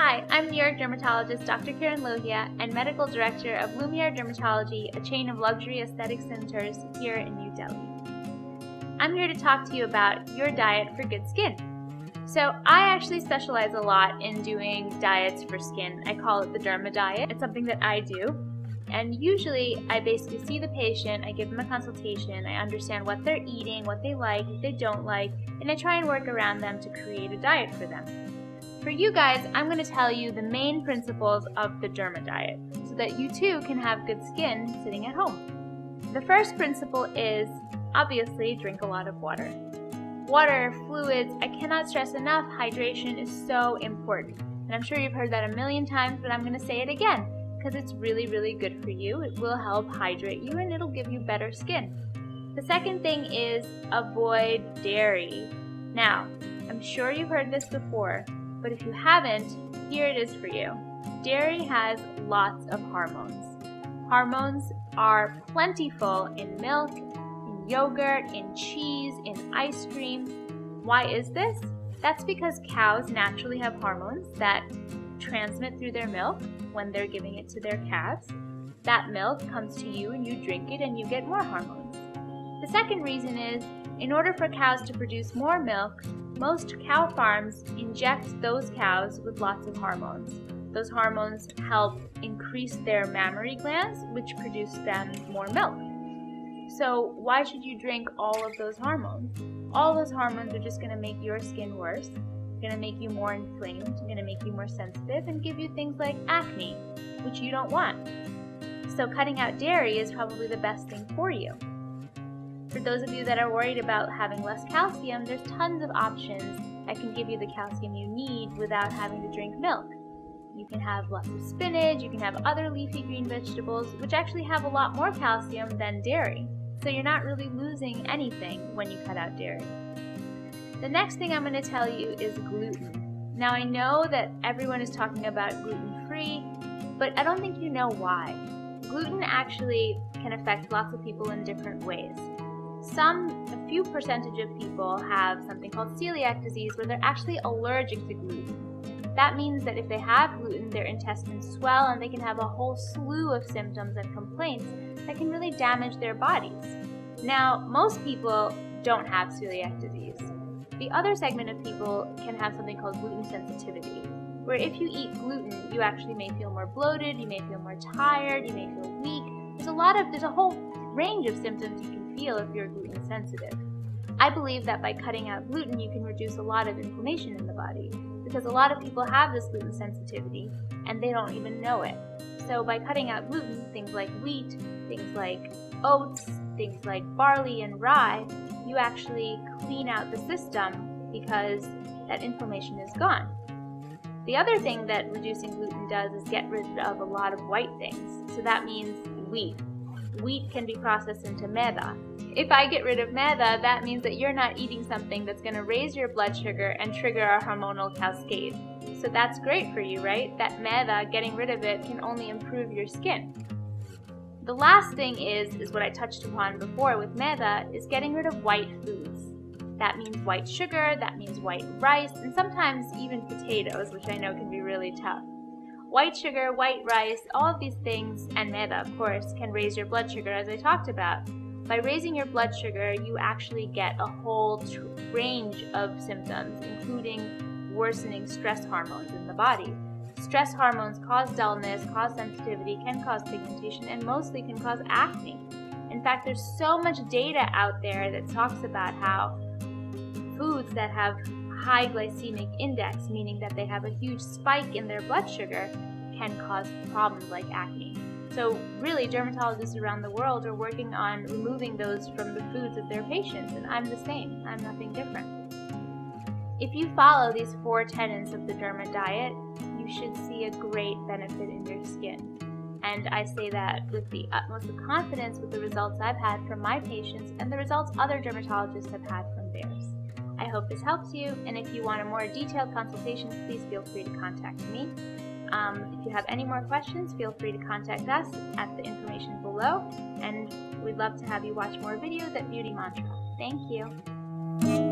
Hi, I'm New York dermatologist Dr. Karen Lohia and medical director of Lumiere Dermatology, a chain of luxury aesthetic centers here in New Delhi. I'm here to talk to you about your diet for good skin. So I actually specialize a lot in doing diets for skin. I call it the Derma diet. It's something that I do. And usually I basically see the patient, I give them a consultation, I understand what they're eating, what they like, what they don't like, and I try and work around them to create a diet for them. For you guys, I'm going to tell you the main principles of the Derma diet so that you too can have good skin sitting at home. The first principle is, obviously, drink a lot of water. Water, fluids, I cannot stress enough, hydration is so important. And I'm sure you've heard that a million times, but I'm going to say it again because it's really, really good for you. It will help hydrate you and it'll give you better skin. The second thing is avoid dairy. Now, I'm sure you've heard this before, but if you haven't, here it is for you. Dairy has lots of hormones. Hormones are plentiful in milk, in yogurt, in cheese, in ice cream. Why is this? That's because cows naturally have hormones that transmit through their milk when they're giving it to their calves. That milk comes to you and you drink it and you get more hormones. The second reason is, in order for cows to produce more milk, most cow farms inject those cows with lots of hormones. Those hormones help increase their mammary glands, which produce them more milk. So why should you drink all of those hormones? All those hormones are just going to make your skin worse, going to make you more inflamed, going to make you more sensitive, and give you things like acne, which you don't want. So cutting out dairy is probably the best thing for you. For those of you that are worried about having less calcium, there's tons of options that can give you the calcium you need without having to drink milk. You can have lots of spinach, you can have other leafy green vegetables, which actually have a lot more calcium than dairy. So you're not really losing anything when you cut out dairy. The next thing I'm going to tell you is gluten. Now I know that everyone is talking about gluten-free, but I don't think you know why. Gluten actually can affect lots of people in different ways. A few percentage of people have something called celiac disease where they're actually allergic to gluten. That means that if they have gluten, their intestines swell and they can have a whole slew of symptoms and complaints that can really damage their bodies. Now, most people don't have celiac disease. The other segment of people can have something called gluten sensitivity, where if you eat gluten, you actually may feel more bloated, you may feel more tired, you may feel weak. There's a whole range of symptoms you can feel if you're gluten sensitive. I believe that by cutting out gluten, you can reduce a lot of inflammation in the body, because a lot of people have this gluten sensitivity and they don't even know it. So by cutting out gluten, things like wheat, things like oats, things like barley and rye, you actually clean out the system because that inflammation is gone. The other thing that reducing gluten does is get rid of a lot of white things. So that means wheat. Wheat can be processed into maida. If I get rid of maida, that means that you're not eating something that's going to raise your blood sugar and trigger a hormonal cascade. So that's great for you, right? That maida, getting rid of it, can only improve your skin. The last thing is what I touched upon before with maida, is getting rid of white foods. That means white sugar, that means white rice, and sometimes even potatoes, which I know can be really tough. White sugar, white rice, all of these things, and maida, of course, can raise your blood sugar, as I talked about. By raising your blood sugar, you actually get a whole range of symptoms, including worsening stress hormones in the body. Stress hormones cause dullness, cause sensitivity, can cause pigmentation, and mostly can cause acne. In fact, there's so much data out there that talks about how foods that have high glycemic index, meaning that they have a huge spike in their blood sugar, can cause problems like acne. So really, dermatologists around the world are working on removing those from the foods of their patients, and I'm the same. I'm nothing different. If you follow these 4 tenets of the Derma diet, you should see a great benefit in your skin. And I say that with the utmost of confidence with the results I've had from my patients and the results other dermatologists have had from theirs. I hope this helps you, and if you want a more detailed consultation, please feel free to contact me. If you have any more questions, feel free to contact us at the information below, and we'd love to have you watch more videos at Beauty Mantra. Thank you.